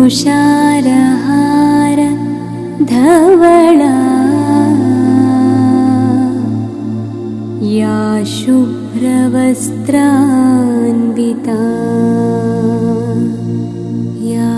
तुषारहार धवला या शुभ्रवस्त्रान्विता या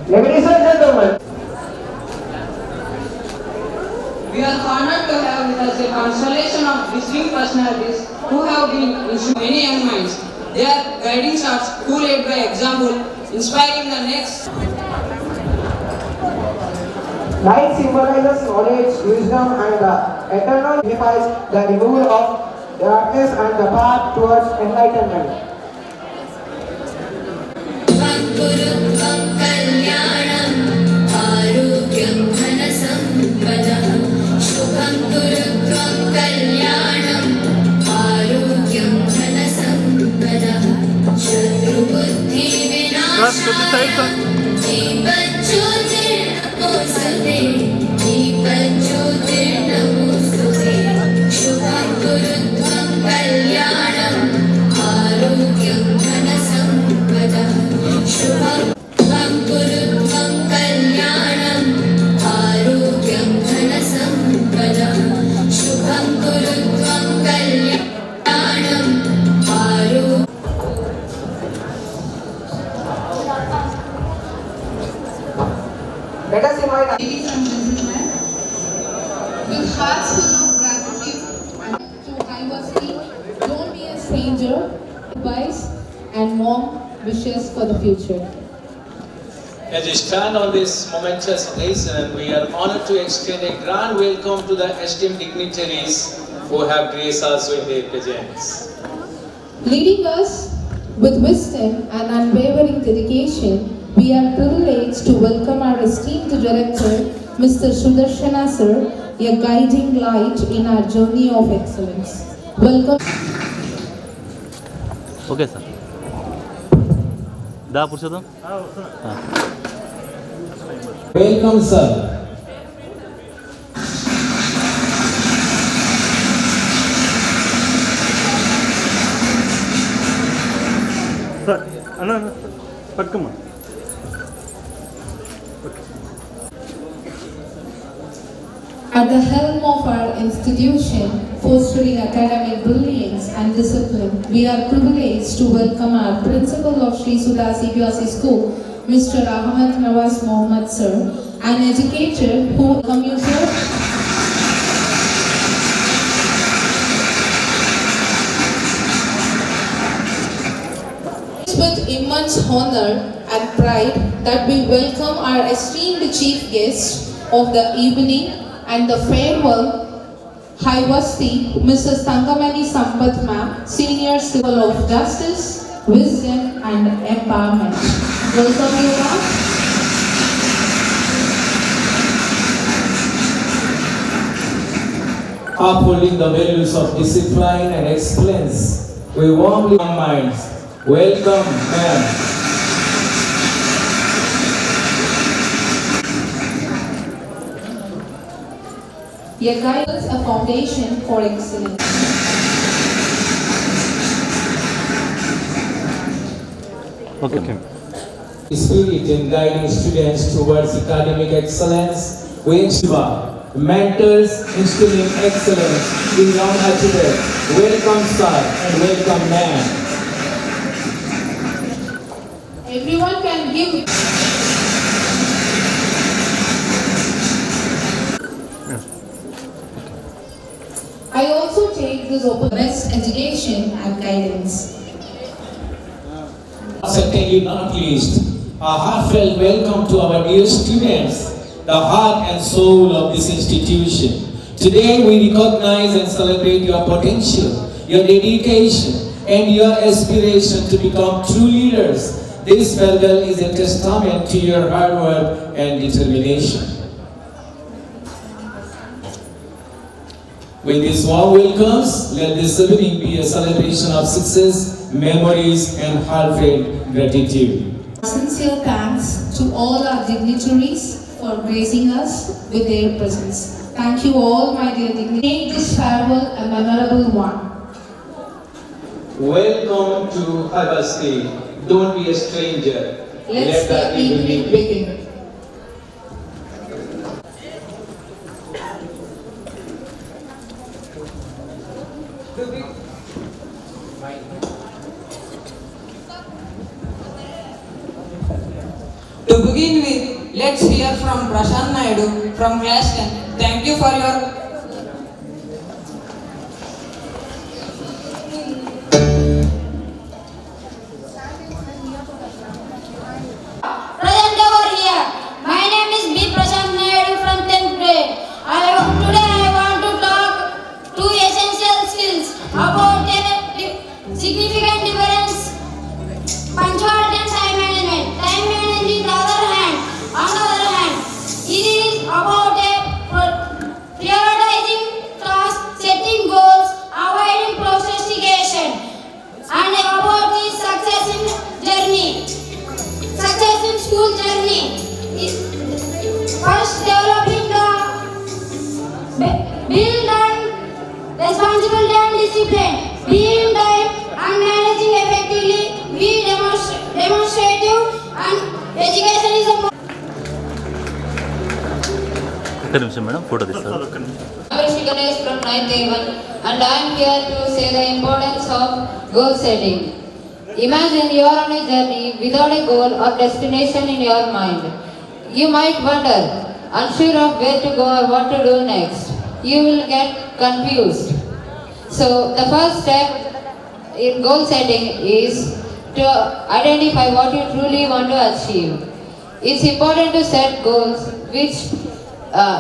Ladies and gentlemen, We are honored to have with us a constellation of distinct personalities who have been inspiring many young minds. Their guiding stars who led by example, inspiring the next. light symbolizes knowledge, wisdom, and the eternal signifies the removal of darkness and the path towards enlightenment. गुरुत्वं कल्याणम् आरोग्यं धनसम्पदः शुभं गुरुत्वं कल्याणम् आरोग्यं धनसम्पदः शत्रुबुद्धिविनाशाय दीपज्योतिर्नमोस्तुते दीपज्योतिर्नमोस्तुते शुभं गुरुत्वं कल्याणम् आरोग्यं धनसम्पदः शुभं गुरुत्वं कल्याणम् आरोग्यं धनसम्पदः शुभं गुरुत्वं कल्याणम् आरोग्यं Let us invite Ladies and gentlemen, with hearts full of gratitude to Highvarsity, don't be a stranger, advice and warm wishes for the future. As we stand on this momentous occasion, we are honored to extend a grand welcome to the esteemed dignitaries who have graced us with their presence. Leading us with wisdom and unwavering dedication, we are privileged to welcome our esteemed director, Mr. Sudarshana sir, a guiding light in our journey of excellence. Welcome. Okay sir दा पुरुषोत्तम Welcome, sir. అన్న పట్టుకోమ్మా At the helm of our institution, fostering academic brilliance and discipline, we are privileged to welcome our principal of Sri Sudha CBSE School, Mr. Ahmed Nawaz Mohammed sir, an educator who welcome you sir. It's with immense honor and pride that we welcome our esteemed chief guest of the evening and the farewell Highvarsity, Mrs. Thangamani Sampath ma'am, Senior Civil of Justice, Wisdom and Empowerment. Welcome you ma'am. Upholding the values of discipline and excellence, we warmly minds. Welcome, ma'am. Your guidance a foundation for excellence. Okay Spirit in guiding students towards academic excellence, we ensure mentors instilling excellence in young achievers. Welcome, sir, and welcome, ma'am. Everyone can give I also take this best education and guidance. Certainly not least, a heartfelt welcome to our dear students, the heart and soul of this institution. Today we recognize and celebrate your potential, your dedication, and your aspiration to become true leaders. This farewell is a testament to your hard work and determination. With these warm welcomes, let this evening be a celebration of success, memories, and heartfelt gratitude. Sincere thanks to all our dignitaries for gracing us with their presence. Thank you all, my dear dignitaries. Make this farewell a memorable one. Welcome to Highvarsity. Don't be a stranger. Let the evening begin. To begin with, let's hear from Prashant Naidu from class 10. Thank you for your Present over here. My name is B. Prashant Naidu from 10th grade. Today I want to talk two essential skills about a significant difference: punctuality and time management. Time management is the other hand. On the other hand, it is about prioritizing tasks, setting goals, avoiding procrastination, and about the success in journey. Success in school journey is first developing the build and responsibility and discipline. Being time and managing effectively, be demonstrative, and education is a ఒక్క నిమిషం madam photo తీస్తారు Rishi Ganesh from 9th A1 and I am here to say the importance of goal setting. Imagine you are on a journey without a goal or destination in your mind. You might wonder, unsure of where to go or what to do next. You will get confused. So the first step in goal setting is to identify what you truly want to achieve. It's important to set goals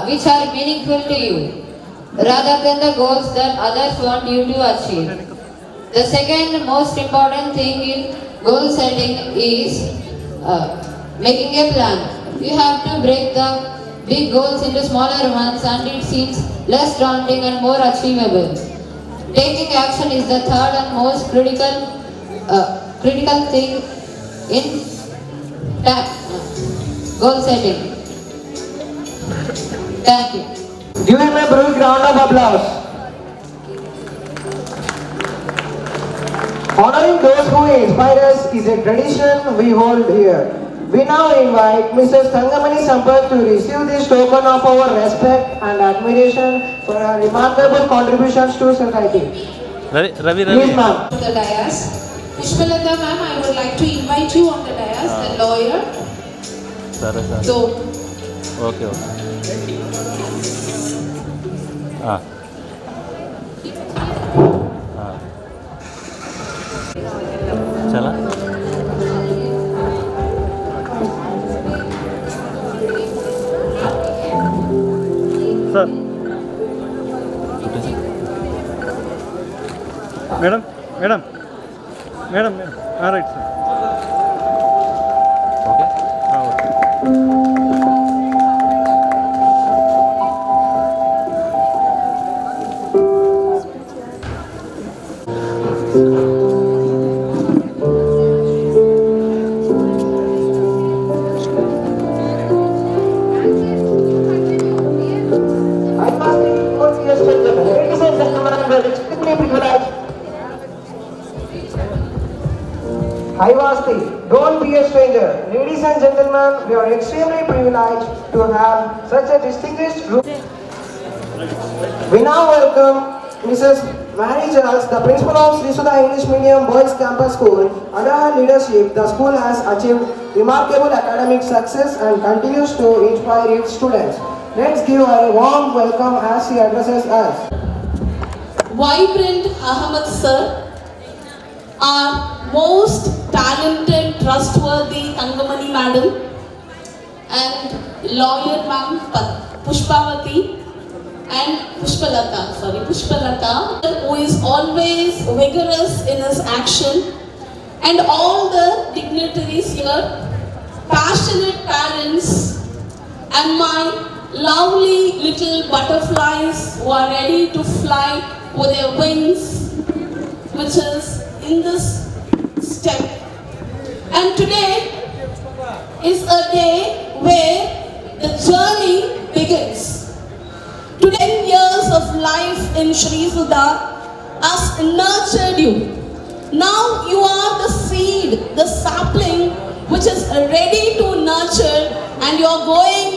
which are meaningful to you, rather than the goals that others want you to achieve. The second most important thing in goal setting is making a plan. You have to break the big goals into smaller ones and it seems less daunting and more achievable. Taking action is the third and most critical thing in goal setting. Thank you. Give him a big round of applause. Honoring those who inspire us is a tradition we hold here. We now invite Mrs. Thangamani Sampath to receive this token of our respect and admiration for her remarkable contributions to society. Ravi Please, ma'am. To the dais. Pushpalata ma'am, I would like to invite you on the dais, the lawyer. సరే సరే So, okay okay చాలా sir madam madam madam madam right sir okay okay I was the don't be a stranger. Ladies and gentlemen, we are extremely privileged to have such a distinguished group. We now welcome Mrs. Mary Charles, the principal of Sri Sudha English Medium Boys Campus School. Under her leadership, the school has achieved remarkable academic success and continues to inspire its students. Let's give her a warm welcome as she addresses us. Vibrant Ahmed sir, our most talented, trustworthy Thangamani madam, and lawyer ma'am Pushpavati and Pushpalata, who is always vigorous in his action, and all the dignitaries here, passionate parents, and my lovely little butterflies who are ready to fly with their wings, which is in this step. And today is a day where the journey begins. 10 years of life in Sri Sudha has nurtured you. Now you are the seed, the sapling, which is ready to nurture, and you are going,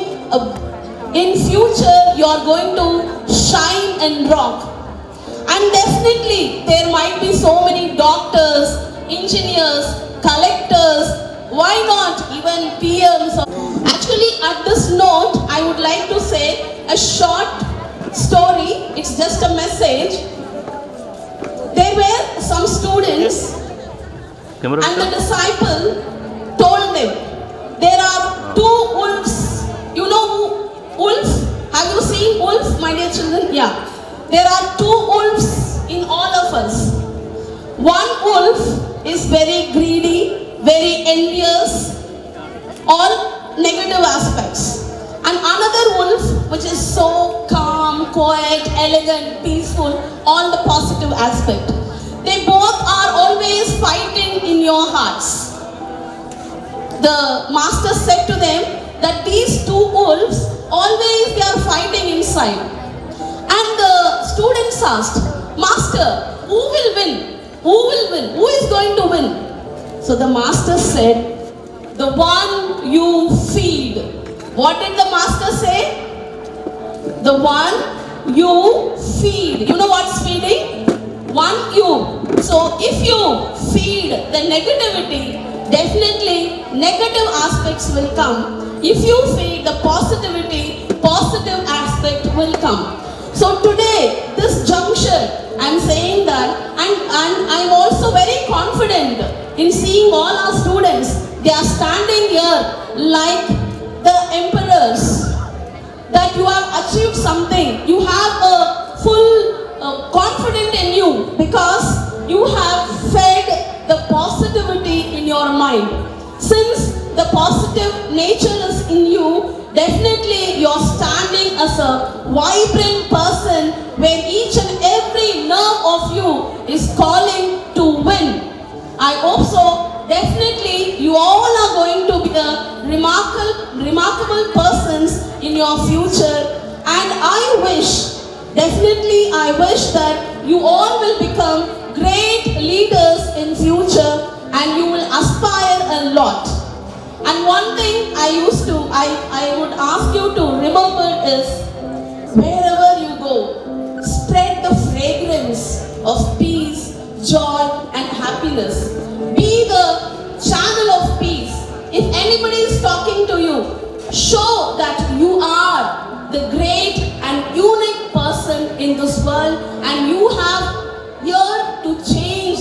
in future, you are going to shine and rock. And definitely there might be so many doctors, engineers, collectors, Why not even PMs? Actually, at this note, I would like to say a short story. It's just a message. There were some students, and the disciple told them, there are two wolves. You know wolves? Have you seen wolves, my dear children? Yeah. There are two wolves in all of us. One wolf is very greedy, very envious, all negative aspects. And another wolf which is so calm, quiet, elegant, peaceful, all the positive aspect. They both are always fighting in your hearts. The master said to them that these two wolves always they are fighting inside. And the students asked, Master, who will win? Who will win? Who is going to win? So the master said, the one you feed. What did the master say? The one you feed. You know what's feeding? One you. So if you feed the negativity, definitely negative aspects will come. If you feed the positivity, positive aspect will come. So today, this juncture, I'm saying that, and I'm also very confident in seeing all our students. They are standing here like the emperors, that you have achieved something. You have a full confidence in you because you have fed the positivity in your mind. Since the positive nature is in you, definitely you're standing as a vibrant person where each and every nerve of you is calling to win. I hope so. Definitely you all are going to be the remarkable persons in your future, and I wish, definitely I wish that you all will become great leaders in future and you will aspire a lot. And one thing I would ask you to remember is, wherever you go, spread the fragrance of peace, joy and happiness. Be the channel of peace. If anybody is talking to you, show that you are the great and unique person in this world, and you have here to change,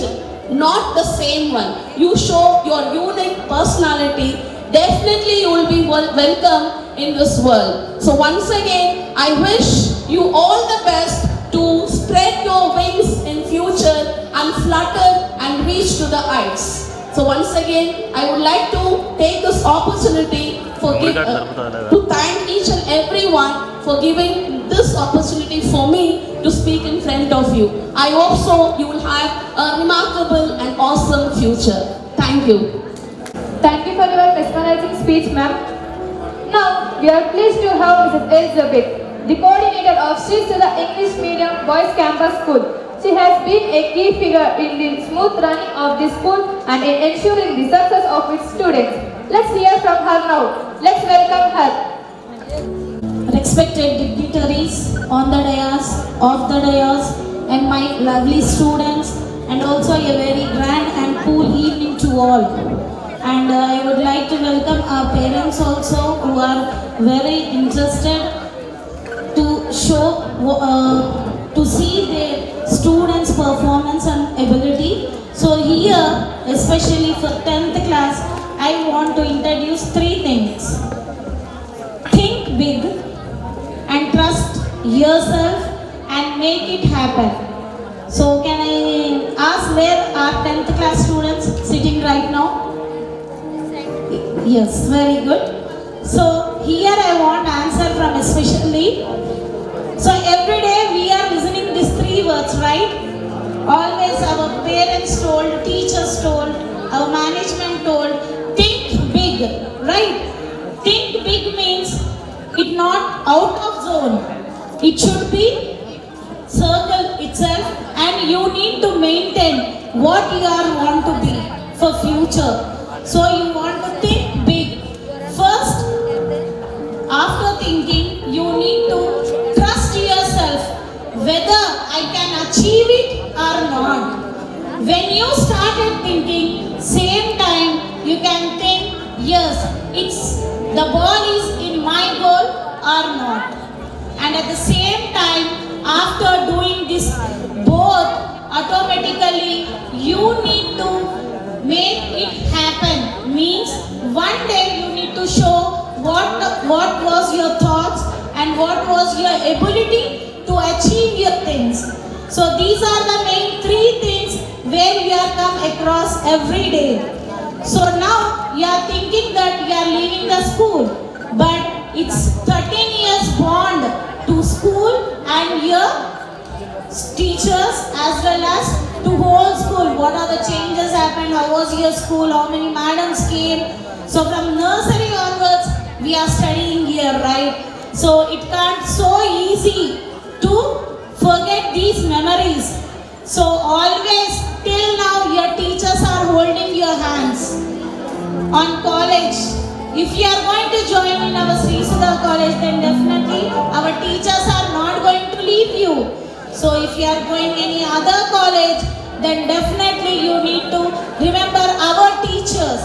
not the same one. You show your unique personality. Definitely you will be welcome in this world. So once again, I wish you all the best to spread your wings in future and flutter and reach to the heights. So once again, I would like to take this opportunity to thank each and everyone for giving this opportunity for me to speak in front of you. I hope so you will have a remarkable and awesome future. Thank you. Thank you for your mesmerizing speech, ma'am. Now, we are pleased to have Mrs. Elizabeth, the coordinator of Sri Sudha English Medium Boys Campus School. She has been a key figure in the smooth running of the school and in ensuring the success of its students. Let's hear from her now. Let's welcome her. Respected dignitaries on the dais, off the dais, and my lovely students, and also a very grand and cool evening to all. And I would like to welcome our parents also, who are very interested to show, to see their students' performance and ability. So here, especially for 10th class, I want to introduce 3 things. Think big and trust yourself and make it happen. So can I ask where are 10th class students sitting right now? Yes, very good. So here I want answer from especially. So every day we are listening these 3 words, right? Always our parents told, teachers told, our management told, think big, right? Think big means it not out of zone. It should be circle itself, and you need to maintain what you are want to be for future. So you want to think big. First, after thinking, you need to trust yourself whether I can achieve it or not. When you started thinking, same time you can think ball is in my goal or not. And at the same time, after doing this both, automatically you need to make it happen. Means one day you need to show what was your thoughts and what was your ability to achieve your things. So these are the main three things where we are come across every day. So now you are thinking that you are leaving the school, but it's 13 years bond to school and your teachers as well as to whole school. What are the changes happened? How was your school? How many madams came? So from nursery onwards, we are studying here, right? So it can't so easy to forget these memories. So always till now your teachers are holding your hands. On college, if you are going to join in our Sri Sudha college, then definitely our teachers are not going to leave you. So if you are going any other college, then definitely you need to remember our teachers,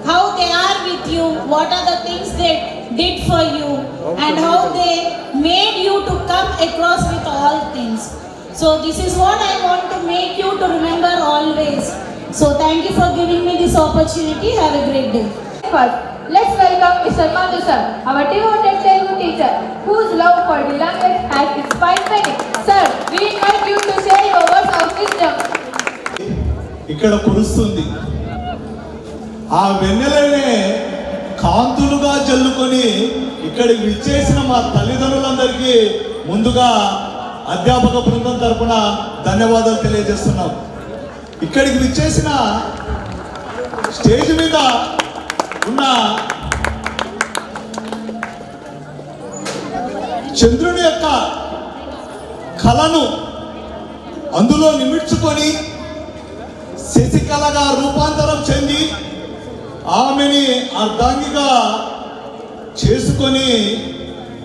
how they are with you, what are the things they did for you, and how they made you to come across with all things. So this is what I want to make you to remember always. So thank you for giving me this opportunity. Have a great day. First, let's welcome Mr. Manju sir, our devoted Telugu teacher, whose love for the language has inspired many. Sir, we invite you to share your words of wisdom. ఇక్కడ కురుస్తుంది ఆ వెన్నెలనే కాంతులుగా జల్లుకొని ఇక్కడికి విచ్చేసిన మా తల్లిదండ్రులందరికీ ముందుగా అధ్యాపక బృందం తరపున ధన్యవాదాలు తెలియజేస్తున్నాం. ఇక్కడికి విచ్చేసిన స్టేజ్ మీద ఉన్న చంద్రుని యొక్క కళను అందులో నిమిడ్చుకొని శశికళగా రూపాంతరం చెంది ఆమెని అర్ధాంగిగా చేసుకొని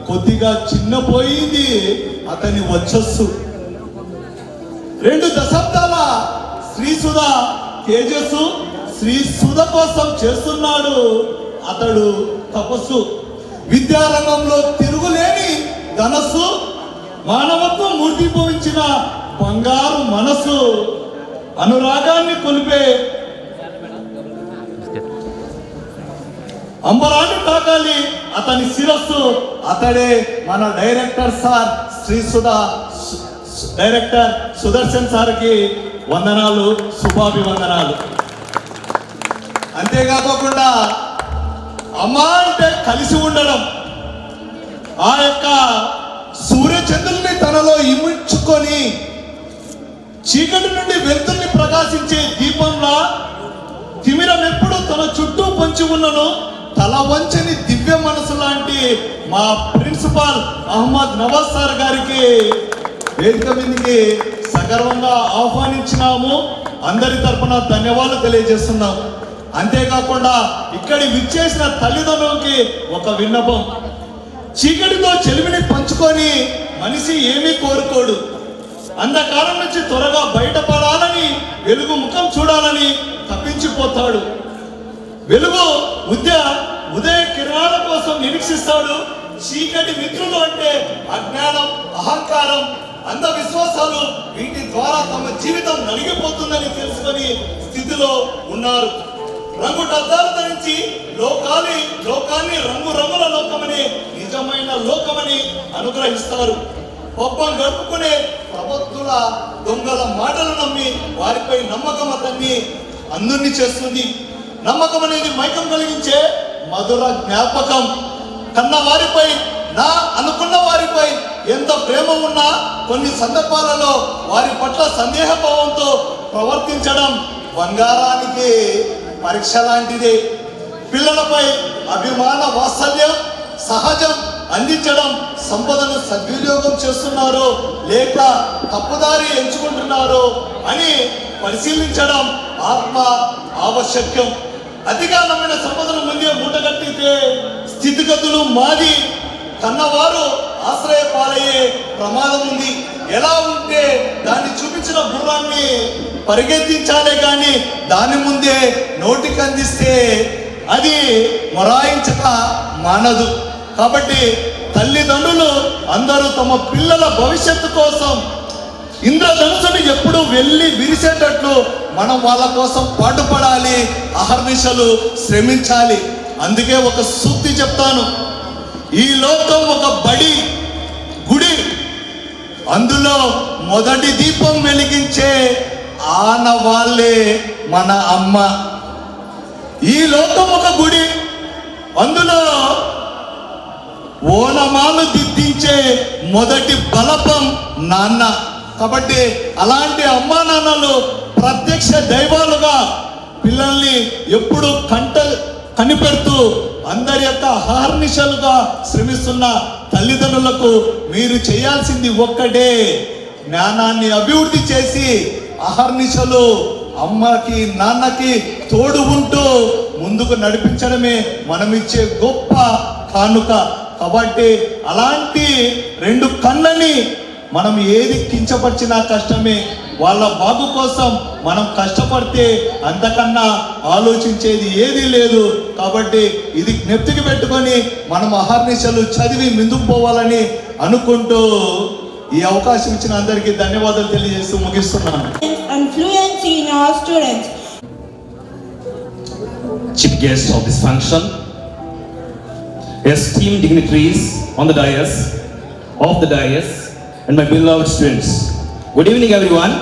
కొద్దిగా చిన్నపోయింది అతని వచ్చస్సు. 2 దశాబ్దాల శ్రీసుధ తేజస్సు శ్రీసుధ కోసం చేస్తున్నాడు అతడు తపస్సు. విద్యారంగంలో తిరుగులేని ధనస్సు, మానవత్వం మూర్తిభవించిన బంగారు మనసు, అనురాగాన్ని కొలిపే అంబరాన్ని తాకాలి అతని శిరస్సు. అతడే మన director sir Srisudha director Sudarshan సార్కి వందనాలు, శుభాభివందనాలు. అంతేకాకుండా అమ్మ అంటే కలిసి ఉండడం, ఆ యొక్క సూర్యచంద్రుల్ని తనలో ఇముడ్చుకొని చీకటి నుండి వెలుతుల్ని ప్రకాశించే దీపంలా తిమిరం ఎప్పుడు తన చుట్టూ పొంచి ఉన్నను తల వంచని దివ్య మనసు లాంటి మా ప్రిన్సిపాల్ అహ్మద్ నవాజ్ సార్ గారికి వేదిక మీదకి సగర్వంగా ఆహ్వానించినాము. అందరి తరపున ధన్యవాదాలు తెలియజేస్తున్నాం. అంతేకాకుండా ఇక్కడి విచ్చేసిన తల్లిదండ్రులకి ఒక విన్నపం, చీకటితో చెలిమిని పంచుకొని మనిషి ఏమీ కోరుకోడు. అంధకారం నుంచి త్వరగా బయటపడాలని, వెలుగు ముఖం చూడాలని తప్పించిపోతాడు. వెలుగు ఉదయ కిరణాల కోసం నిరీక్షిస్తాడు. చీకటి మిత్రులు అంటే అజ్ఞానం, అహంకారం, అంధవిశ్వాసాలు, వీటి ద్వారా తమ జీవితం నలిగిపోతుందని తెలుసుకొని స్థితిలో ఉన్నారు. రంగుటద్దాలు ధరించి లోకాన్ని రంగురంగుల లోకమని, నిజమైన లోకమని అనుగ్రహిస్తారు. పబ్బం గడుపుకునే ప్రబుద్ధుల దొంగల మాటలు నమ్మి వారిపై నమ్మకం అతన్ని అందరినీ చేస్తుంది. నమ్మకం అనేది మైకం కలిగించే మధుర జ్ఞాపకం. కన్న వారిపై, నా అనుకున్న వారిపై ఎంత ప్రేమ ఉన్నా కొన్ని సందర్భాలలో వారి పట్ల సందేహభావంతో ప్రవర్తించడం బంగారానికి పరీక్ష లాంటిదే. పిల్లలపై అభిమాన వాత్సల్యం సహజం అందించడం, సంపదను సద్వినియోగం చేస్తున్నారో లేక తప్పుదారి ఎంచుకుంటున్నారో అని పరిశీలించడం ఆత్మ ఆవశ్యకం. అతిగా నమ్మిన సంపదను ముందే మూటగట్టితే స్థితిగతులు మాది కన్నవారు ఆశ్రయపాలయ్యే ప్రమాదం ఉంది. ఎలా ఉంటే దాన్ని చూపించిన గుర్రాన్ని పరిగెత్తించాలే కానీ దాని ముందే నోటికి అందిస్తే అది మొరాయించక మానదు. కాబట్టి తల్లిదండ్రులు అందరూ తమ పిల్లల భవిష్యత్తు కోసం ఇంద్రధనుసుని ఎప్పుడు వెళ్ళి విరిసేటట్లు మనం వాళ్ళ కోసం పాటుపడాలి, అహర్నిశలు శ్రమించాలి. అందుకే ఒక సూక్తి చెప్తాను. ఈ లోకం ఒక బడి గుడి, అందులో మొదటి దీపం వెలిగించే ఆనవాళ్ళే మన అమ్మ. ఈ లోకం ఒక గుడి, అందులో ఓనమాలు దిద్దించే మొదటి బలపం నాన్న. కాబట్టి అలాంటి అమ్మా నాన్నలు ప్రత్యక్ష దైవాలుగా పిల్లల్ని ఎప్పుడు కనిపెడుతూ అందరి యొక్క అహర్నిశలుగా శ్రమిస్తున్న తల్లిదండ్రులకు మీరు చేయాల్సింది ఒక్కటే, జ్ఞానాన్ని అభివృద్ధి చేసి అహర్నిశలు అమ్మకి నాన్నకి తోడు ఉంటూ ముందుకు నడిపించడమే మనమిచ్చే గొప్ప కానుక. కాబట్టి అలాంటి రెండు కళ్ళని మనం ఏది కించపరిచినా కష్టమే. వాళ్ళ బాగు కోసం మనం కష్టపడితే అంతకన్నా ఆలోచించేది ఏదీ లేదు. కాబట్టి ఇది జ్ఞప్తికి పెట్టుకొని మనం అహర్నిశలు చదివి ముందుకు పోవాలని అనుకుంటూ ఈ అవకాశం ఇచ్చిన అందరికీ ధన్యవాదాలు తెలియజేస్తూ ముగిస్తున్నాను. Influence in our students. Chief guest of this function, esteemed dignitaries on the dais, and my beloved students. Good evening, everyone.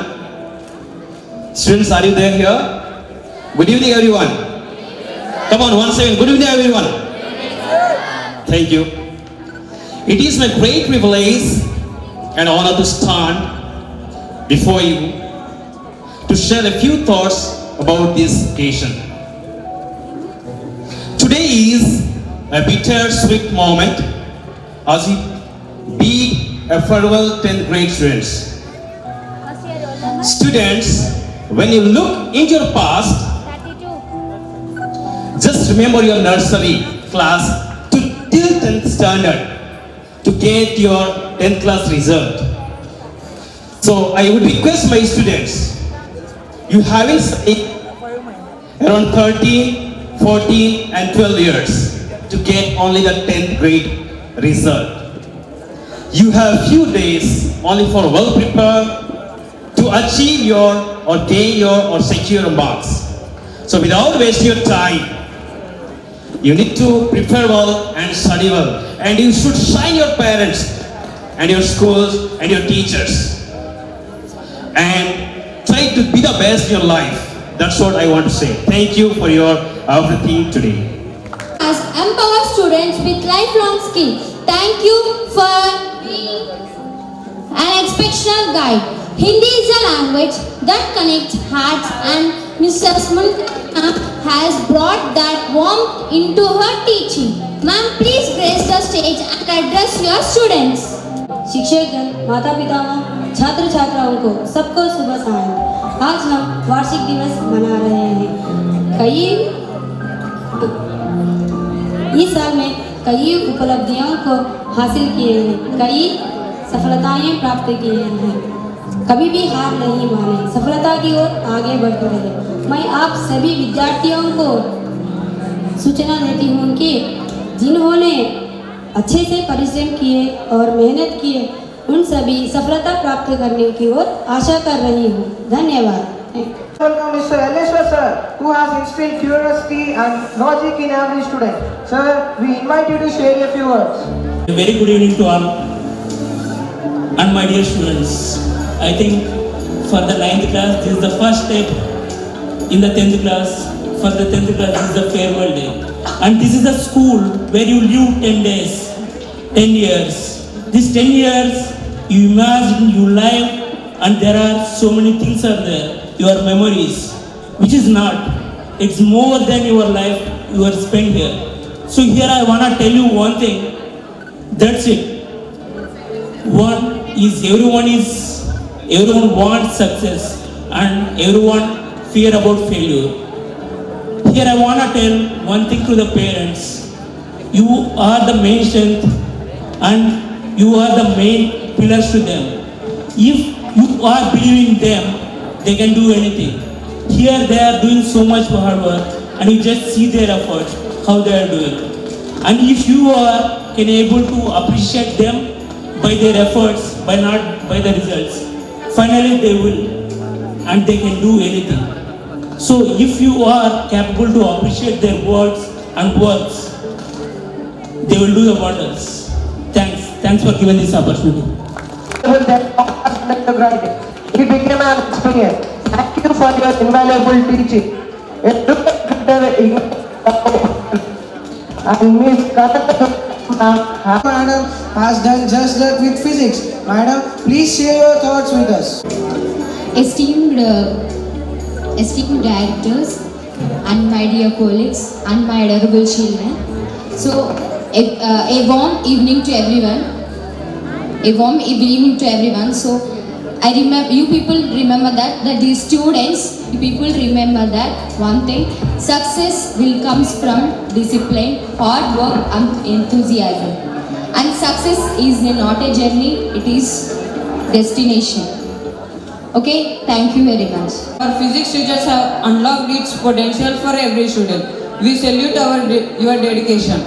Students, are you there here? Good evening, everyone. Come on, once again. Good evening, everyone. Thank you. It is my great privilege and honor to stand before you to share a few thoughts about this occasion. Today is a bittersweet moment as we bid a farewell 10th grade students. Students, when you look into your past, just remember your nursery class to till 10th standard to get your 10th class result. So I would request my students, you having studied around 13, 14 and 12 years to get only the 10th grade result. You have few days only for well prepared to achieve your or gain your or secure marks. So without wasting your time, you need to prepare well and study well, and you should shine your parents and your schools and your teachers and try to be the best in your life. That's what I want to say. Thank you for your everything today. As empower students with lifelong skill. Thank you for being an exceptional guide. Hindi is a language that connects hearts, and Mrs. Munka has brought that warmth into her teaching. Ma'am, please grace the stage and address your students. शिक्षकगण, माता पिताओं, छात्र छात्राओं को सबको शुभ सायं। आज हम वार्षिक दिवस मना रहे हैं। इस साल में कई उपलब्धियों को हासिल किए हैं, कई सफलताएं प्राप्त किए हैं। कभी भी हार नहीं माने, सफलता की ओर आगे बढ़ते रहे। मैं आप सभी विद्यार्थियों को सूचना देती हूँ कि जिन्होंने अच्छे से परिश्रम किए और मेहनत किए, उन सभी सफलता प्राप्त करने की ओर आशा कर रही हूँ। धन्यवाद। Welcome Mr. Elishwar sir, who has instilled curiosity and logic in every student. Sir, we invite you to share a few words. A very good evening to all and my dear students. I think for the 9th class, this is the first step in the 10th class. For the 10th class, this is the farewell day. And this is a school where you live 10 days, 10 years. These 10 years, you imagine, you live, and there are so many things are there. Your memories, which is not, it's more than your life you are spent here. So here I want to tell you one thing, that's it. One is everyone wants success and everyone fear about failure. Here I want to tell one thing to the parents, you are the main strength and you are the main pillars to them. If you are believing them, they can do anything. Here they are doing so much hard work and you just see their efforts, how they are doing. And if you are able to appreciate them by their efforts, not by the results, finally they will and they can do anything. So if you are capable to appreciate their words and works, they will do the wonders. Thanks for giving this opportunity. He became an experience. Thank you for your invaluable teaching. And Miss Madam has done just that with physics. Madam, please share your thoughts with us. Esteemed directors and my dear colleagues and my adorable children. So, a warm evening to everyone. So, I remember, you people remember that these students, you people remember that one thing, success will comes from discipline, hard work and enthusiasm. And success is not a journey, it is destination. Okay, thank you very much. Our physics teachers have unlocked its potential for every student. We salute your dedication.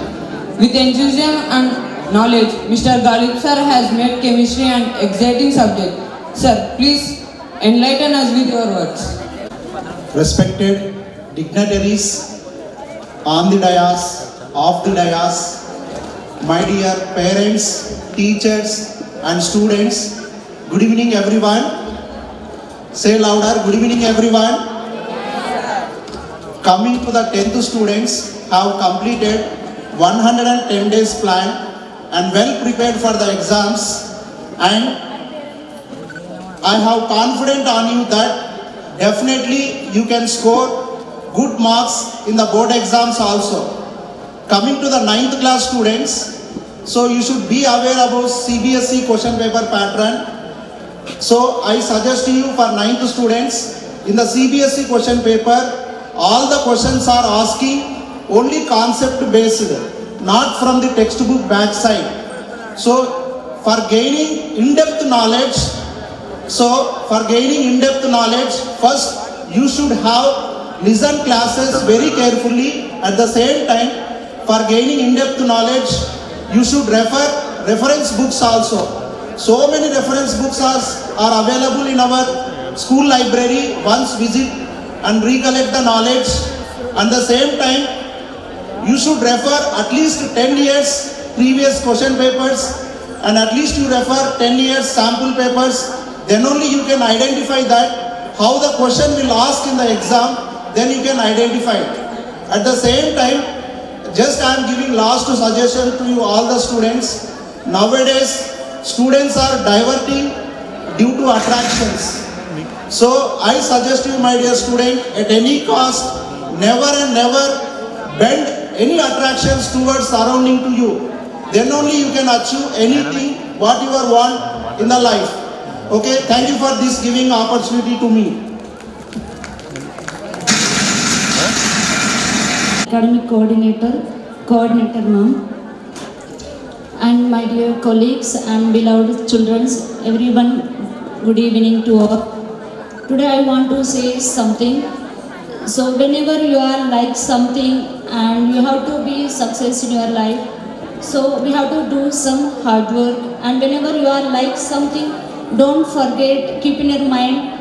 With enthusiasm and knowledge, Mr. Galib sir has made chemistry an exciting subject. Sir, please enlighten us with your words. Respected dignitaries on the dais, off the dais, my dear parents, teachers and students, good evening everyone. Say louder, good evening everyone. Coming to the 10th students have completed 110 days plan and well prepared for the exams, and I have confidence on you that definitely you can score good marks in the board exams also. Coming to the 9th class students, so you should be aware about CBSE question paper pattern. So I suggest you for 9th students, in the CBSE question paper, all the questions are asking only concept based, not from the textbook backside. So for gaining in-depth knowledge, first you should have listened classes very carefully. At the same time, for gaining in-depth knowledge, you should refer reference books also. So many reference books are available in our school library. Once visit and recollect the knowledge. At the same time, you should refer at least 10 years previous question papers, and at least you refer 10 years sample papers. Then only you can identify that how the question will ask in the exam, then you can identify it. At the same time, just I am giving last suggestion to you all the students. Nowadays, students are diverting due to attractions. So I suggest you, my dear student, at any cost, never and never bend any attractions towards surrounding to you. Then only you can achieve anything what you want in the life. Okay, thank you for this giving opportunity to me. Academic coordinator ma'am, and my dear colleagues and beloved children, everyone, good evening to all. Today I want to say something. So whenever you are like something and you have to be success in your life, so we have to do some hard work, and whenever you are like something, don't forget, keep in your mind,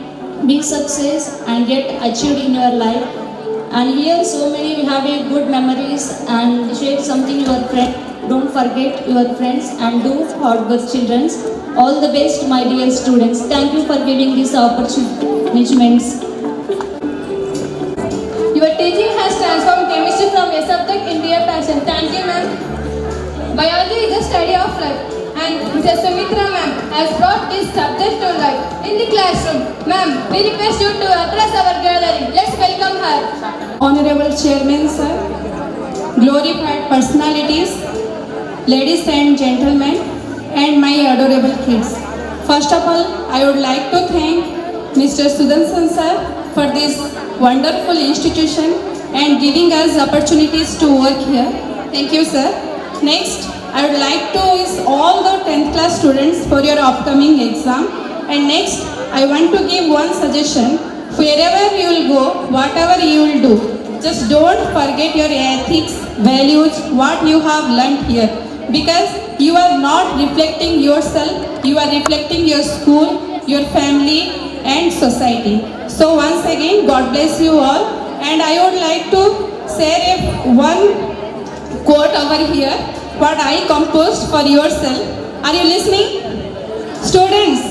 be success and get achieved in your life. And here so many we have a good memories and share something your friend. Don't forget your friends and do hard work, children. All the best, my dear students. Thank you for giving this opportunity. Your teaching has transformed chemistry from a subject into a passion. Thank you, ma'am. Biology is the study of life, and Mrs. Sumitra ma'am has brought this subject to life in the classroom. Ma'am, we request you to address our gallery. Let's welcome her. Honorable Chairman, sir, glorified personalities, ladies and gentlemen, and my adorable kids. First of all, I would like to thank Mr. Sudarshan sir for this wonderful institution and giving us opportunities to work here. Thank you, sir. Next, I would like to wish all the 10th class students for your upcoming exam. And next, I want to give one suggestion. Wherever you will go, whatever you will do, just don't forget your ethics, values, what you have learnt here. Because you are not reflecting yourself, you are reflecting your school, your family and society. So once again, God bless you all. And I would like to share one quote over here, what I composed for yourself. Are you listening? Students,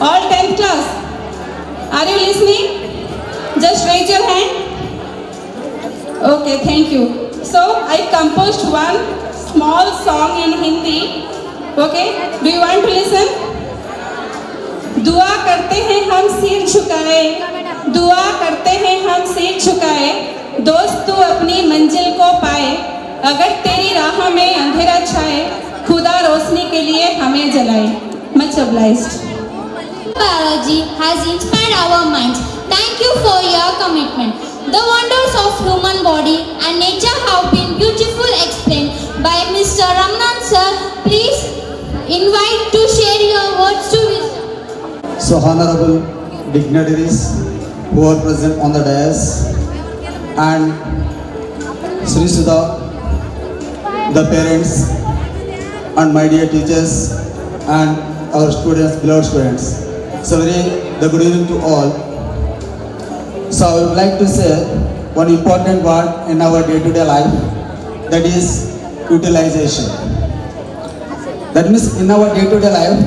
all 10th class, are you listening? Just raise your hand. Okay, thank you. So I composed one small song in Hindi. Okay, do you want to listen? दुआ करते हैं हम सिर झुकाए, दुआ करते हैं हम सिर झुकाए, दोस्त तू अपनी मंजिल को पाए, अगर तेरी राह में अंधेरा छाए, खुदा रोशनी के लिए हमें जलाए. Much obliged. Biology has inspired our minds. Thank you for your commitment. The wonders of human body and nature have been beautifully explained by Mr. Ramnan sir. Please invite to share your words to wisdom. So honorable dignitaries who are present on the dais and Sri Sudha, the parents and my dear teachers and our students, beloved students. So very good evening to all. So I would like to say one important word in our day-to-day life, that is utilization. That means in our day-to-day life,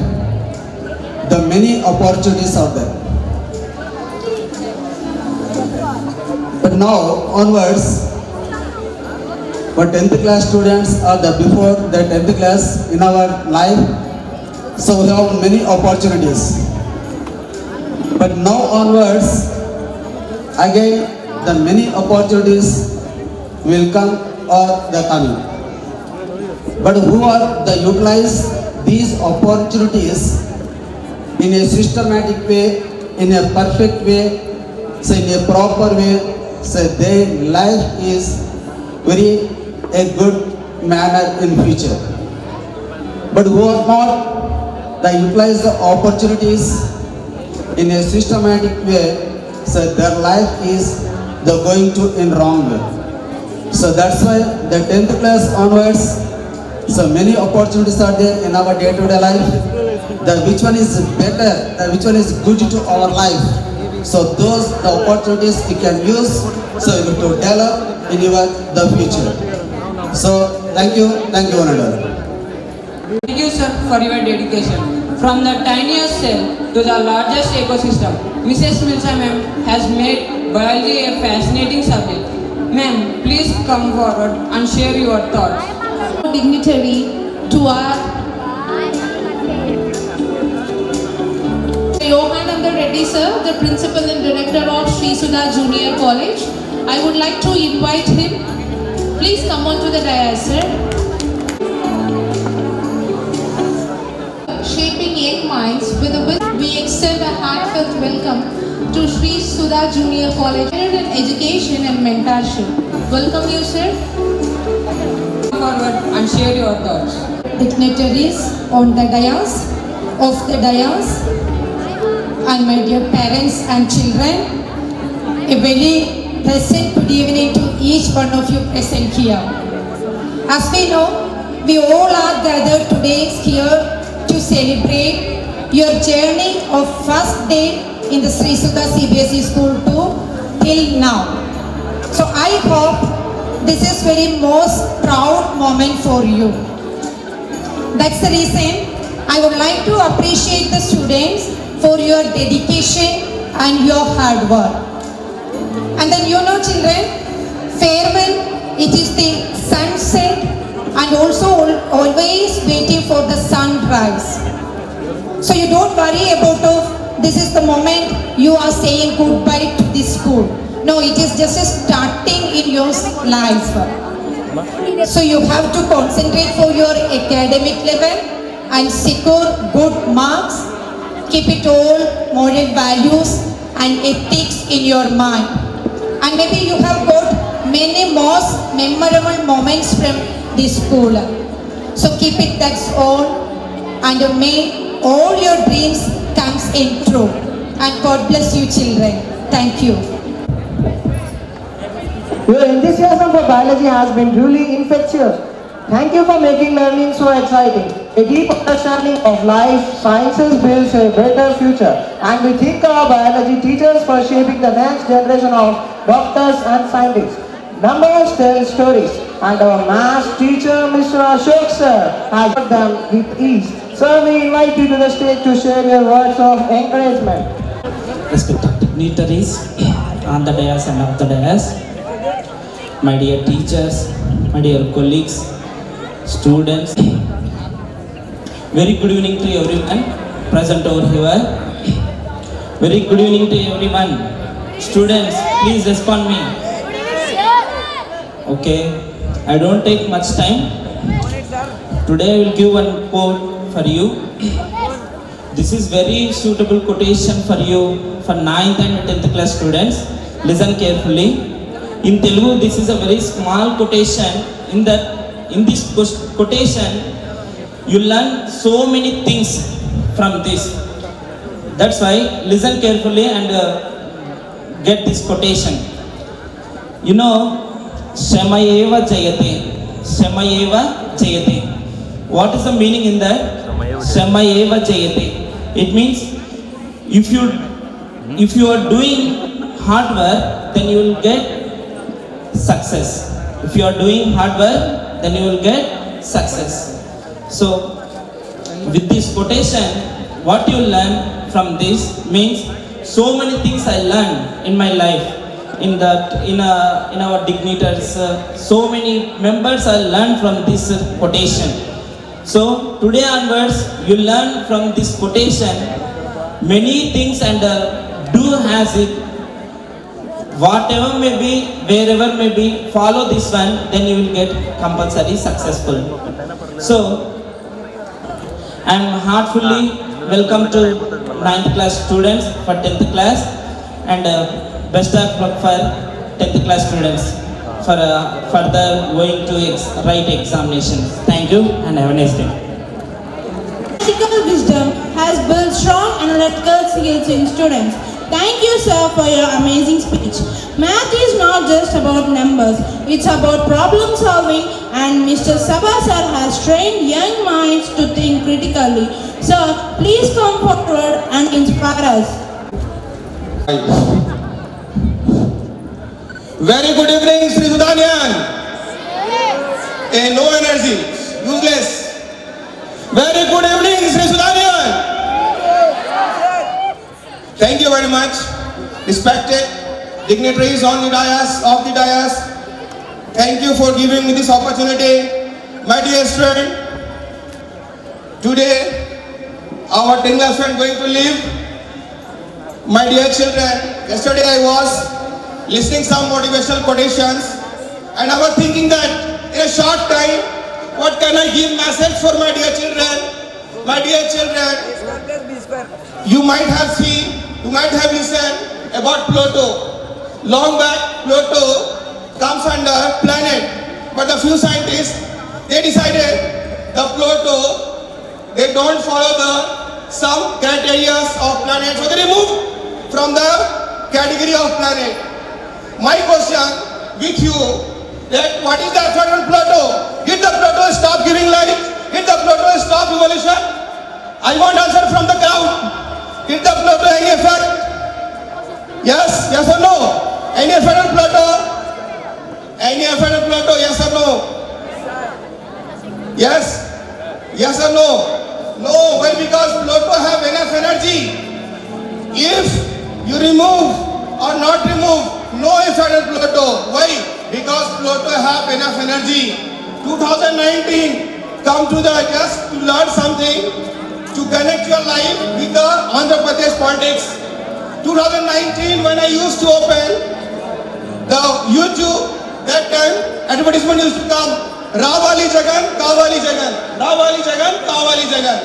the many opportunities are there. But now onwards, for 10th class students or the before the 10th class in our life, so we have many opportunities. But now onwards, again the many opportunities will come or the coming. But who are the utilize these opportunities in a systematic way, in a perfect way, so in a proper way, so their life is very a good manner in future. But who are not, they utilize the opportunities in a systematic way, so their life is the going to in wrong way. So that's why the 10th class onwards, so many opportunities are there in our day-to-day life. Which one is better, which one is good to our life. So those the opportunities you can use, so you to develop in your the future. So thank you, Honorable. Thank you sir for your dedication. From the tiniest cell to the largest ecosystem, Mrs. Milsa ma'am has made biology a fascinating subject. Ma'am, please come forward and share your thoughts. Dignitary to our Yogananda Reddy sir, the principal and director of Sri Sudha Junior College. I would like to invite him. Please come on to the dais, sir. Shaping young minds with a will, we extend a heartfelt welcome to Sri Sudha Junior College in education and mentorship. Welcome you, sir. Come forward and share your thoughts. Dignitaries on the dais, of the dais, and my dear parents and children, a very pleasant good evening to each one of you present here. As we know, we all are gathered today here to celebrate your journey of first day in the Sri Sudha CBSE school till now. So I hope this is very most proud moment for you. That's the reason I would like to appreciate the students for your dedication and your hard work. And then children, farewell, it is the sunset and also always waiting for the sunrise. So you don't worry about this is the moment you are saying goodbye to this school. No, it is just a starting in your life. So you have to concentrate for your academic level and secure good marks. Keep it all moral values and ethics in your mind. And maybe you have got many most memorable moments from this school. So keep it, that's all. And may all your dreams comes in true. And God bless you children. Thank you. Your enthusiasm for biology has been truly infectious. Thank you for making learning so exciting. A deep understanding of life sciences builds a better future, and we thank our biology teachers for shaping the next generation of doctors and scientists. Numbers tell stories, and our math teacher, Mr. Ashok sir, has got them with ease. Sir, we invite you to the stage to share your words of encouragement. Respected dignitaries on the dais and off the dais, my dear teachers, my dear colleagues, students, very good evening to everyone present over here. Very good evening to everyone. Students, please respond me. Okay, I don't take much time. Today I will give one quote for you. This is very suitable quotation for you for 9th and 10th class students. Listen carefully. In Telugu, this is a very small quotation. In this quotation, you learn so many things from this. That's why listen carefully and get this quotation. You know, Shamayeva Jayate. Shamayeva Jayate. What is the meaning in that? Shamayeva Jayate. It means if you are doing hard work, then you will get success. If you are doing hard work, then you will get success. So with this quotation, what you learn from this means so many things I learned in my life. In our dignitaries, so many members I learned from this quotation. So today onwards, you learn from this quotation many things and do as it. Whatever may be, wherever may be, follow this one, then you will get compulsory successful. So I am heartfully welcome to 9th class students for 10th class and best of luck for 10th class students for further going to write examinations. Thank you and have a nice day. Practical wisdom has built strong analytical skills in students. Thank you, sir, for your amazing speech. Math is not just about numbers, it's about problem solving, and Mr. Sabha sir has trained young minds to think critically. Sir, please come forward and inspire us. Very good evening, Sri Sudanian. No energy, useless. Very good evening, Sri Sudanian. Thank you very much, respected dignitaries on the dais, off the dais. Thank you for giving me this opportunity. My dear student, today our 10th class friend going to leave. My dear children, yesterday I was listening some motivational quotations and I was thinking that in a short time, what can I give message for my dear children? My dear children, you might have seen, you might have listened about Pluto. Long back, Pluto comes under planet, but a few scientists, they decided the Pluto, they don't follow some criteria of planet, so they remove from the category of planet. My question with you, that what is the effect on Pluto? Did the Pluto stop giving life? Did the Pluto stop evolution? I want answer from the crowd. Did the Pluto any effect? Yes, yes or no? Any effect on Pluto? Any effect on Pluto? Yes or no? Yes? Yes or no? No, why? Because Pluto have enough energy. If you remove or not remove, no effect on Pluto. Why? Because Pluto have enough energy. 2019, come to the just to learn something, to connect your life with the Andhra Pradesh politics. 2019, when I used to open the YouTube, that time advertisement used to come, Rawali Jagan, Kawali Jagan, Rawali Jagan, Kawali Jagan.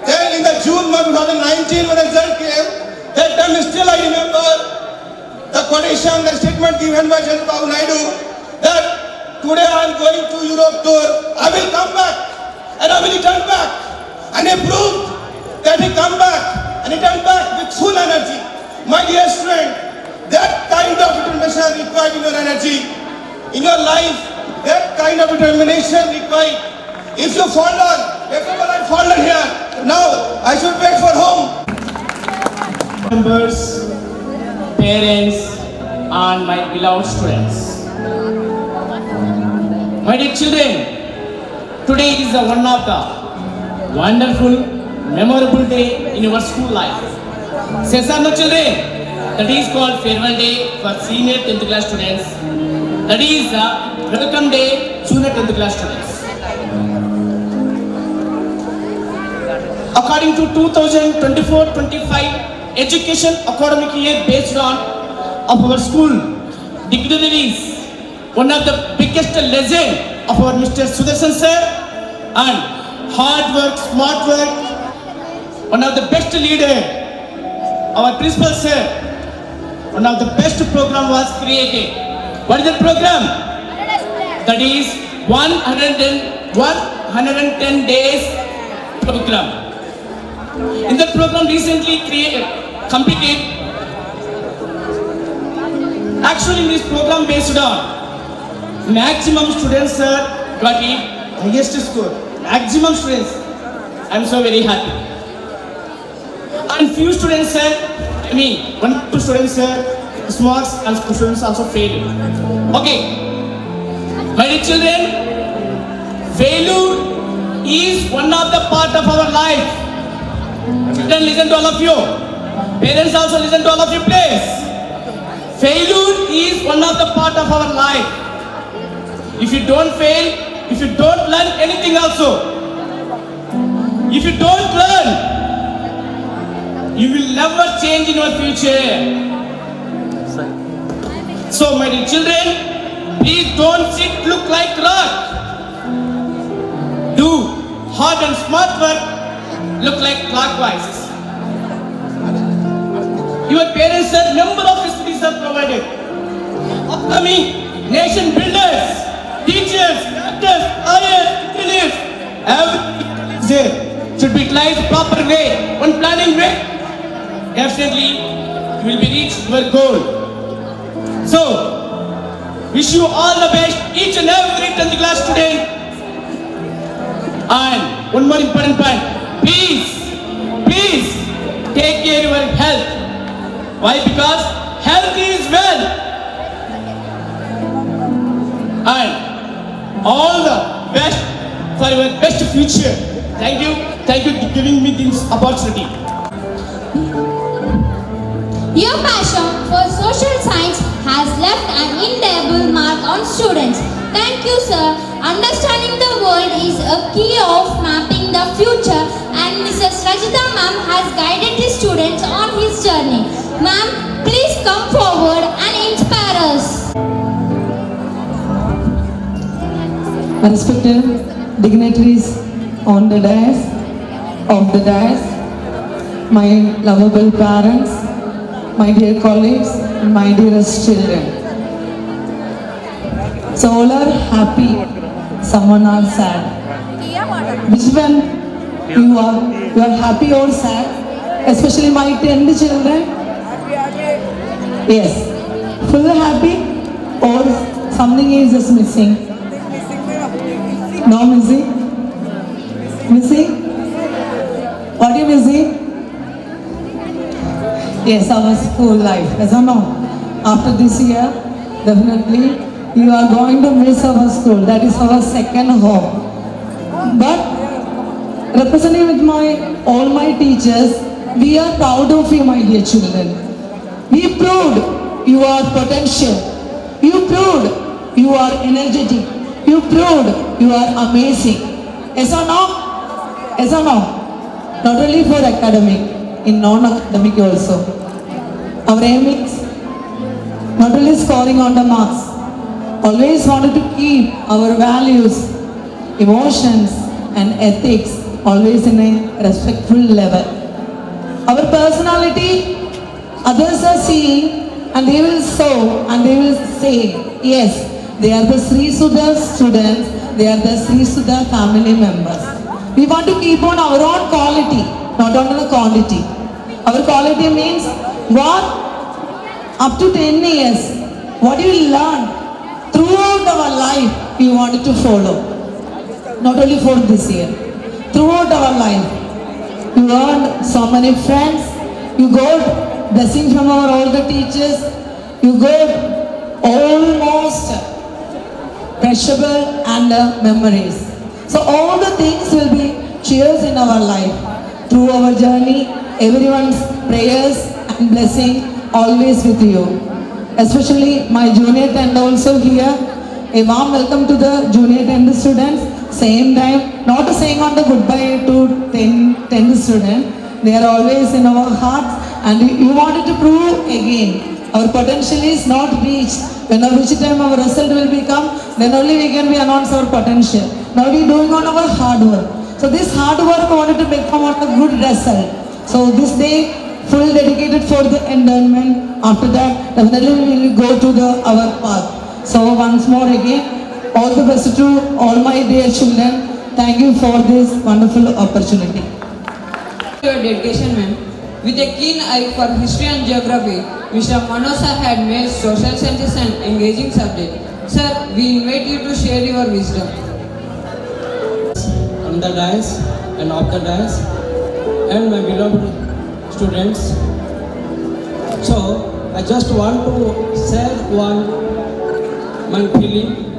Then in the June month 2019, when the result came, that time still I remember the quotation, the statement given by Chandrababu Naidu that today I am going to Europe tour, I will come back and I will return back. And he proved that he come back and he turned back with full energy. My dear student, That kind of determination required in your energy, in your life, that kind of determination required. If you fall down, everyone had fallen here. Now I should wait for home. Members, parents, and my beloved students. My dear children, today is one of the wonderful, memorable day in your school life. Says no children, that is called farewell day for senior 10th class students. That is welcome day junior 10th class students. According to 2024-25 education academic year based on of our school dignitaries, one of the biggest legend of our Mr. Sudarshan sir, and hard work, smart work, one of the best leader, our principal sir, one of the best program was created. What is the program? That is 110 days program. In the program recently completed, actually in this program based on maximum students got the highest score. Maximum students. I am so very happy. And few students one two students marks and students also failed. Okay, my dear children, failure is one of the part of our life. Children, listen to all of you. Parents also listen to all of you, please. Failure is one of the part of our life. If you don't fail, if you don't learn anything also, if you don't learn, you will never change in your future. So my dear children, please don't sit look like rock. Do hard and smart work look like clockwise. Your parents are number of facilities are provided. Upcoming nation builders, teachers, doctors, lawyers, engineers, everything is there. Should be utilized proper way, one planning way. Definitely you will be reached your goal. So, wish you all the best, each and every 10th class student. And one more important point, please take care of your health. Why? Because health is wealth. And all the best for your best future. Thank you for giving me this opportunity. Your passion for social science has left an indelible mark on students. Thank you, sir. Understanding the world is a key of mapping the future, and Mrs. Rajita ma'am has guided the students on his journey. Ma'am, please come forward and inspire us. Respected dignitaries on the dais, my lovable parents, my dear colleagues, and my dearest children. So all are happy, someone are sad. Which one you are happy or sad? Especially my 10 children? Yes. Full happy or something is just missing? No missing? Missing? What are you missing? Yes, our school life. Yes or no? After this year, definitely you are going to miss our school. That is our second home. But representing with all my teachers, we are proud of you, my dear children. We proved your potential. You proved you are energetic. You proved you are amazing. Yes or no? Yes or no? Not only for academic, in non-academic also. Our aim is not only scoring on the marks, always wanted to keep our values, emotions and ethics always in a respectful level. Our personality, others are seeing and they will show and they will say, yes, they are the Sri Sudha students, they are the Sri Sudha family members. We want to keep on our own quality, not on the quantity. Our quality means what? up to 10 years, what you will learn throughout our life, we wanted to follow. Not only for this year, throughout our life. You earned so many friends, you got blessing from our older teachers, you got almost perishable and memories. So all the things will be cheers in our life. Through our journey, everyone's prayers and blessing always with you. Especially my junior 10th also here. A warm welcome to the junior 10th students. Same time, not saying on the goodbye to 10th student. They are always in our hearts, and you wanted to prove again. Our potential is not reached. When which time our result will become, then only we can be announce our potential. Now we are doing on our hard work. So this hard work wanted to become a good result. So this day, full dedicated for the endowment. After that, definitely we will go to our path. So once more again, all the best to all my dear children. Thank you for this wonderful opportunity. Your dedication, ma'am. With a keen eye for history and geography, Mr. Manoj sir had made social sciences an engaging subject. Sir, we invite you to share your wisdom. On the dais and off the dais, and my beloved students. So, I just want to share my feeling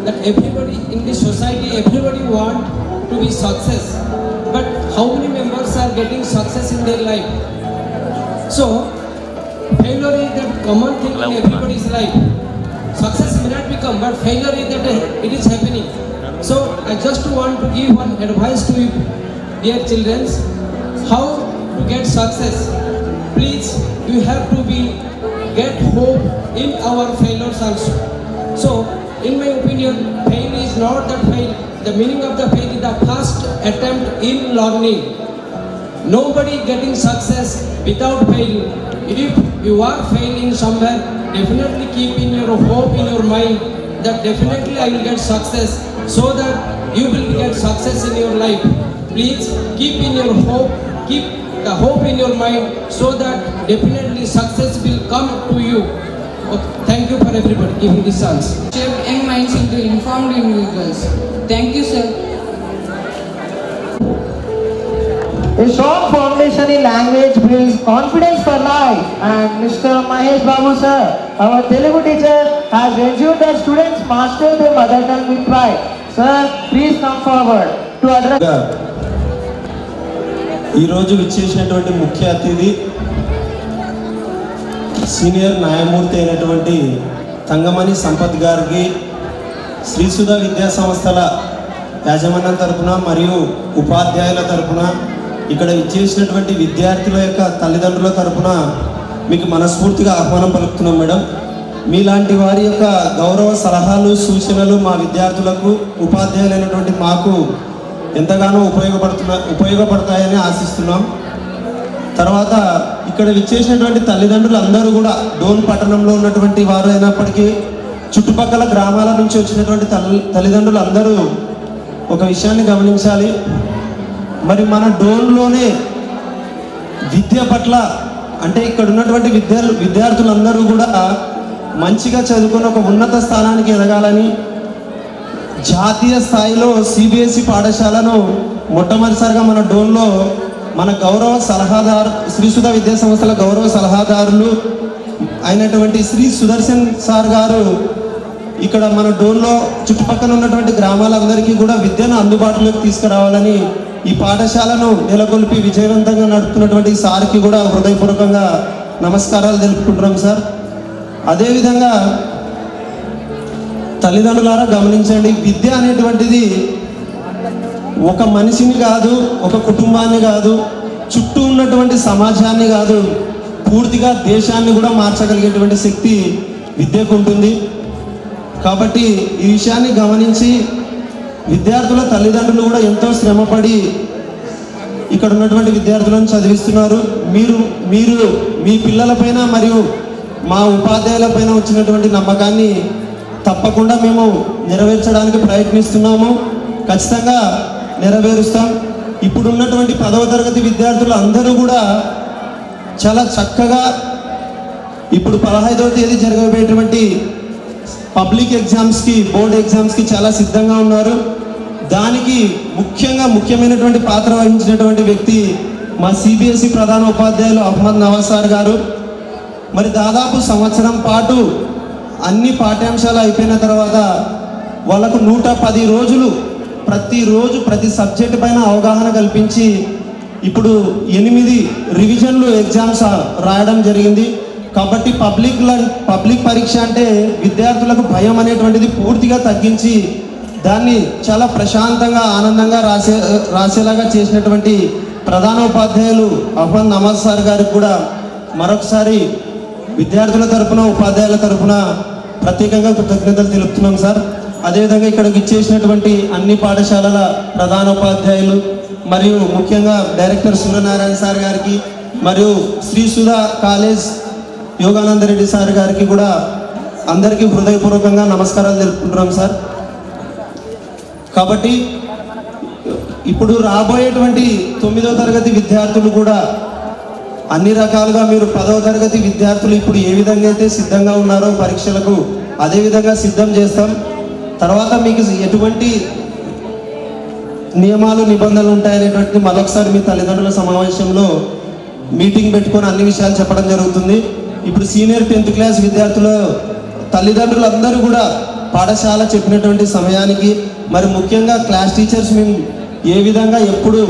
that everybody in this society, everybody want to be success. But how many members are getting success in their life? So, failure is the common thing in everybody's life. Success may not become, but failure is that it is happening. So, I just want to give one advice to you, dear children, how to get success. Please, you have to get hope in our failures also. So, in my opinion, fail is not that fail. The meaning of the fail is the first attempt in learning. Nobody getting success without fail. If you are failing somewhere, definitely keep in your hope in your mind that definitely I will get success, so that you will get success in your life. Please keep in your hope, keep the hope in your mind, so that definitely success will come to you. Okay. Thank you for everybody giving this chance. Shape young minds into informed individuals. Thank you, sir. A strong foundation in language builds confidence for life, and Mr. Mahesh Babu sir, our Telugu teacher, has ensured that students master their mother tongue with pride. Sir, please come forward to address. ఈ రోజు విచ్చేసినటువంటి ముఖ్య అతిథి senior న్యాయమూర్తి అయినటువంటి తంగమణి సంపత్ గారికి శ్రీసుధ విద్యా సంస్థల యాజమాన్యం తరపున మరియు ఉపాధ్యాయుల తరపున ఇక్కడ విచ్చేసినటువంటి విద్యార్థుల యొక్క తల్లిదండ్రుల తరపున మీకు మనస్ఫూర్తిగా ఆహ్వానం పలుకుతున్నాం మేడం. మీలాంటి వారి యొక్క గౌరవ సలహాలు సూచనలు మా విద్యార్థులకు ఉపాధ్యాయులైనటువంటి మాకు ఎంతగానో ఉపయోగపడతాయని ఆశిస్తున్నాం. తర్వాత ఇక్కడ విచ్చేసినటువంటి తల్లిదండ్రులు అందరూ కూడా డోన్ పట్టణంలో ఉన్నటువంటి వారు అయినప్పటికీ చుట్టుపక్కల గ్రామాల నుంచి వచ్చినటువంటి తల్లిదండ్రులు అందరూ ఒక విషయాన్ని గమనించాలి. మరి మన డోన్లోనే విద్య పట్ల అంటే ఇక్కడ ఉన్నటువంటి విద్యార్థులందరూ కూడా మంచిగా చదువుకుని ఒక ఉన్నత స్థానానికి ఎదగాలని జాతీయ స్థాయిలో సిబిఎస్ఈ పాఠశాలను మొట్టమొదటిసారిగా మన డోన్లో మన గౌరవ సలహాదారు శ్రీసుధ విద్యా సంస్థల గౌరవ సలహాదారులు అయినటువంటి శ్రీ సుదర్శన్ సార్ గారు ఇక్కడ మన డోన్లో చుట్టుపక్కల ఉన్నటువంటి గ్రామాలందరికీ కూడా విద్యను అందుబాటులోకి తీసుకురావాలని ఈ పాఠశాలను నెలకొల్పి విజయవంతంగా నడుపుతున్నటువంటి సార్కి కూడా హృదయపూర్వకంగా నమస్కారాలు తెలుపుకుంటున్నాం సార్. అదేవిధంగా తల్లిదండ్రులారా గమనించండి, విద్య అనేటువంటిది ఒక మనిషిని కాదు, ఒక కుటుంబాన్ని కాదు, చుట్టూ ఉన్నటువంటి సమాజాన్ని కాదు, పూర్తిగా దేశాన్ని కూడా మార్చగలిగేటువంటి శక్తి విద్యకు ఉంటుంది. కాబట్టి ఈ విషయాన్ని గమనించి విద్యార్థుల తల్లిదండ్రులు కూడా ఎంతో శ్రమపడి ఇక్కడ ఉన్నటువంటి విద్యార్థులను చదివిస్తున్నారు. మీరు మీ పిల్లలపైన మరియు మా ఉపాధ్యాయులపైన వచ్చినటువంటి నమ్మకాన్ని తప్పకుండా మేము నెరవేర్చడానికి ప్రయత్నిస్తున్నాము. ఖచ్చితంగా నెరవేరుస్తాం. ఇప్పుడున్నటువంటి 10వ తరగతి విద్యార్థులు అందరూ కూడా చాలా చక్కగా ఇప్పుడు 15వ తేదీ జరగబోయేటువంటి పబ్లిక్ ఎగ్జామ్స్కి, బోర్డ్ ఎగ్జామ్స్కి చాలా సిద్ధంగా ఉన్నారు. దానికి ముఖ్యమైనటువంటి పాత్ర వహించినటువంటి వ్యక్తి మా సిబిఎస్ఈ ప్రధాన ఉపాధ్యాయులు అహ్మద్ నవాజ్ సార్ గారు. మరి దాదాపు సంవత్సరం పాటు అన్ని పాఠ్యాంశాలు అయిపోయిన తర్వాత వాళ్ళకు 110 రోజులు ప్రతిరోజు ప్రతి సబ్జెక్ట్ పైన అవగాహన కల్పించి ఇప్పుడు 8 రివిజన్లు ఎగ్జామ్స్ రాయడం జరిగింది. కాబట్టి పబ్లిక్ పరీక్ష అంటే విద్యార్థులకు భయం అనేటువంటిది పూర్తిగా తగ్గించి దాన్ని చాలా ప్రశాంతంగా ఆనందంగా రాసేలాగా చేసినటువంటి ప్రధాన ఉపాధ్యాయులు అహ్మద్ నవాజ్ సార్ గారికి కూడా మరొకసారి విద్యార్థుల తరపున, ఉపాధ్యాయుల తరపున ప్రత్యేకంగా కృతజ్ఞతలు తెలుపుతున్నాం సార్. అదేవిధంగా ఇక్కడికి ఇచ్చేసినటువంటి అన్ని పాఠశాలల ప్రధాన ఉపాధ్యాయులు మరియు ముఖ్యంగా డైరెక్టర్ సూర్యనారాయణ సార్ గారికి మరియు శ్రీ సుధా కాలేజ్ యోగానంద రెడ్డి సార్ గారికి కూడా అందరికీ హృదయపూర్వకంగా నమస్కారాలు తెలుపుకుంటున్నాం సార్. కాబట్టి ఇప్పుడు రాబోయేటువంటి 9వ తరగతి విద్యార్థులు కూడా అన్ని రకాలుగా మీరు 10వ తరగతి విద్యార్థులు ఇప్పుడు ఏ విధంగా అయితే సిద్ధంగా ఉన్నారో పరీక్షలకు అదే విధంగా సిద్ధం చేస్తాం. తర్వాత మీకు ఎటువంటి నియమాలు నిబంధనలు ఉంటాయనేటువంటిది మరొకసారి మీ తల్లిదండ్రుల సమావేశంలో మీటింగ్ పెట్టుకొని అన్ని విషయాలు చెప్పడం జరుగుతుంది. ఇప్పుడు సీనియర్ 10th క్లాస్ విద్యార్థుల తల్లిదండ్రులందరూ కూడా పాఠశాల చెప్పినటువంటి సమయానికి, మరి ముఖ్యంగా క్లాస్ టీచర్స్ మేము ఏ విధంగా ఎప్పుడు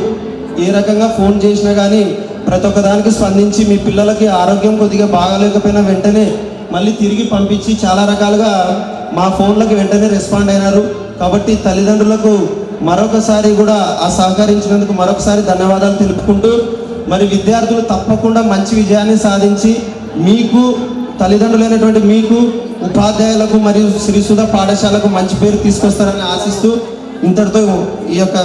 ఏ రకంగా ఫోన్ చేసినా కానీ ప్రతి ఒక్కదానికి స్పందించి మీ పిల్లలకి ఆరోగ్యం కొద్దిగా బాగాలేకపోయినా వెంటనే మళ్ళీ తిరిగి పంపించి చాలా రకాలుగా మా ఫోన్లకు వెంటనే రెస్పాండ్ అయినారు. కాబట్టి తల్లిదండ్రులకు మరొకసారి కూడా ఆ సహకరించినందుకు మరొకసారి ధన్యవాదాలు తెలుపుకుంటూ, మరి విద్యార్థులు తప్పకుండా మంచి విజయాన్ని సాధించి మీకు తల్లిదండ్రులైనటువంటి మీకు, ఉపాధ్యాయులకు మరియు శ్రీసుధ పాఠశాలకు మంచి పేరు తీసుకొస్తారని ఆశిస్తూ ఇంతటితో ఈ యొక్క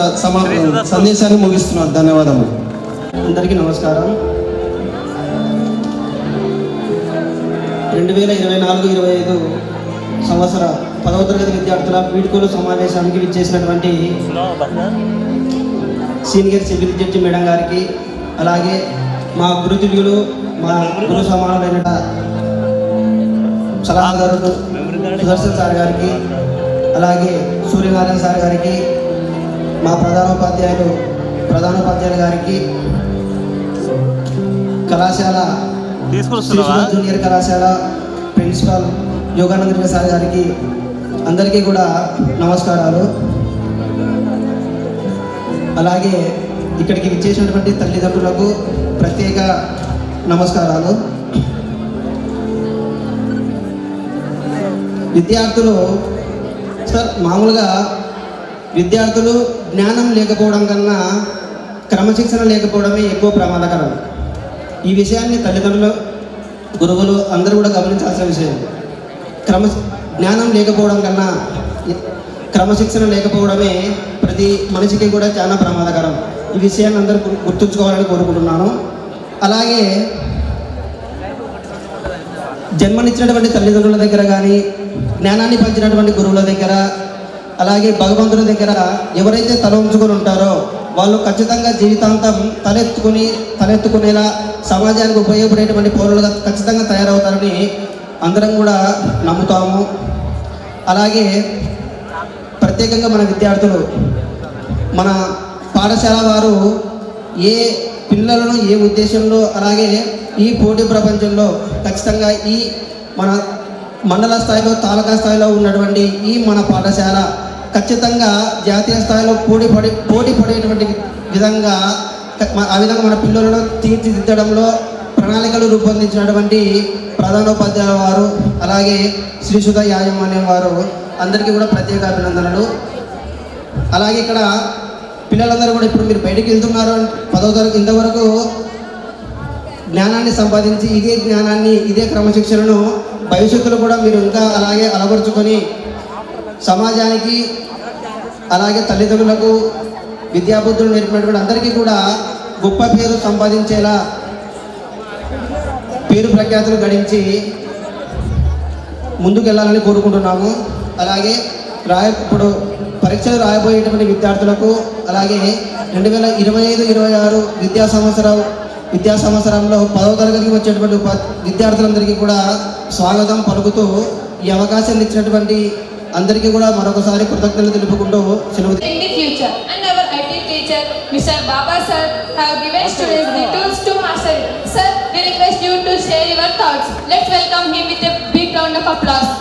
సందేశాన్ని ముగిస్తున్నాను. ధన్యవాదములు. అందరికీ నమస్కారం. 2024-25 సంవత్సర 10వ తరగతి విద్యార్థుల వీడ్కోలు సమావేశానికి విచ్చేసినటువంటి సీనియర్ సివిల్ జడ్జి మేడం గారికి, అలాగే మా గురుతుల్యులు, మా గురు సమానులైన సలహాదారులు సుదర్శన్ సార్ గారికి, అలాగే సూర్యనారాయణ సార్ గారికి, మా ప్రధానోపాధ్యాయులు గారికి, కళాశాల జూనియర్ కళాశాల ప్రిన్సిపాల్ యోగానంద రెడ్డి సార్ గారికి అందరికీ కూడా నమస్కారాలు. అలాగే ఇక్కడికి విచ్చేసినటువంటి తల్లిదండ్రులకు ప్రత్యేక నమస్కారాలు. విద్యార్థులు సార్, మామూలుగా విద్యార్థులు జ్ఞానం లేకపోవడం కన్నా క్రమశిక్షణ లేకపోవడమే ఎక్కువ ప్రమాదకరం. ఈ విషయాన్ని తల్లిదండ్రులు, గురువులు అందరూ కూడా గమనించాల్సిన విషయం. జ్ఞానం లేకపోవడం కన్నా క్రమశిక్షణ లేకపోవడమే ప్రతి మనిషికి కూడా చాలా ప్రమాదకరం. ఈ విషయాన్ని అందరూ గుర్తుంచుకోవాలని కోరుకుంటున్నాను. అలాగే జన్మనిచ్చినటువంటి తల్లిదండ్రుల దగ్గర కానీ, జ్ఞానాన్ని పంచినటువంటి గురువుల దగ్గర, అలాగే భగవంతుడి దగ్గర ఎవరైతే తల ఉంచుకొని ఉంటారో వాళ్ళు ఖచ్చితంగా జీవితాంతం తలెత్తుకునేలా సమాజానికి ఉపయోగపడేటువంటి పౌరులుగా ఖచ్చితంగా తయారవుతారని అందరం కూడా నమ్ముతాము. అలాగే ప్రత్యేకంగా మన విద్యార్థులు, మన పాఠశాల వారు ఏ పిల్లలను ఏ ఉద్దేశంలో, అలాగే ఈ పోటీ ప్రపంచంలో ఖచ్చితంగా ఈ మన మండల స్థాయిలో, తాలూకా స్థాయిలో ఉన్నటువంటి ఈ మన పాఠశాల ఖచ్చితంగా జాతీయ స్థాయిలో పోటీ పడేటువంటి విధంగా ఆ విధంగా మన పిల్లలను తీర్చిదిద్దడంలో ప్రణాళికలు రూపొందించినటువంటి ప్రధానోపాధ్యాయుల వారు, అలాగే శ్రీసుధ యాజమాన్యం వారు అందరికీ కూడా ప్రత్యేక అభినందనలు. అలాగే ఇక్కడ పిల్లలందరూ కూడా ఇప్పుడు మీరు బయటికి వెళ్తున్నారు, 10వ తరగతి ఇంతవరకు జ్ఞానాన్ని సంపాదించి ఇదే జ్ఞానాన్ని, ఇదే క్రమశిక్షణను భవిష్యత్తులో కూడా మీరు ఇంకా అలాగే అలవరుచుకొని సమాజానికి, అలాగే తల్లిదండ్రులకు విద్యాబుద్ధులు నేర్పినటువంటి అందరికీ కూడా గొప్ప పేరు సంపాదించేలా, పేరు ప్రఖ్యాతులు గడించి ముందుకెళ్ళాలని కోరుకుంటున్నాము. అలాగే ఇప్పుడు పరీక్షలు రాయబోయేటువంటి విద్యార్థులకు, అలాగే 2025-26 విద్యా సంవత్సరం విద్యా సంవత్సరంలో 10వ తరగతికి వచ్చేటువంటి విద్యార్థులందరికీ కూడా స్వాగతం పలుకుతూ ఈ అవకాశాన్ని ఇచ్చినటువంటి అందరికీ కూడా మరొకసారి కృతజ్ఞతలు తెలుపుకుంటూ సెలవు. In the future, and our IT teacher, Mr. Baba sir, have given students the tools to master it. Sir, we request you to share your thoughts. Let's welcome him with a big round of applause.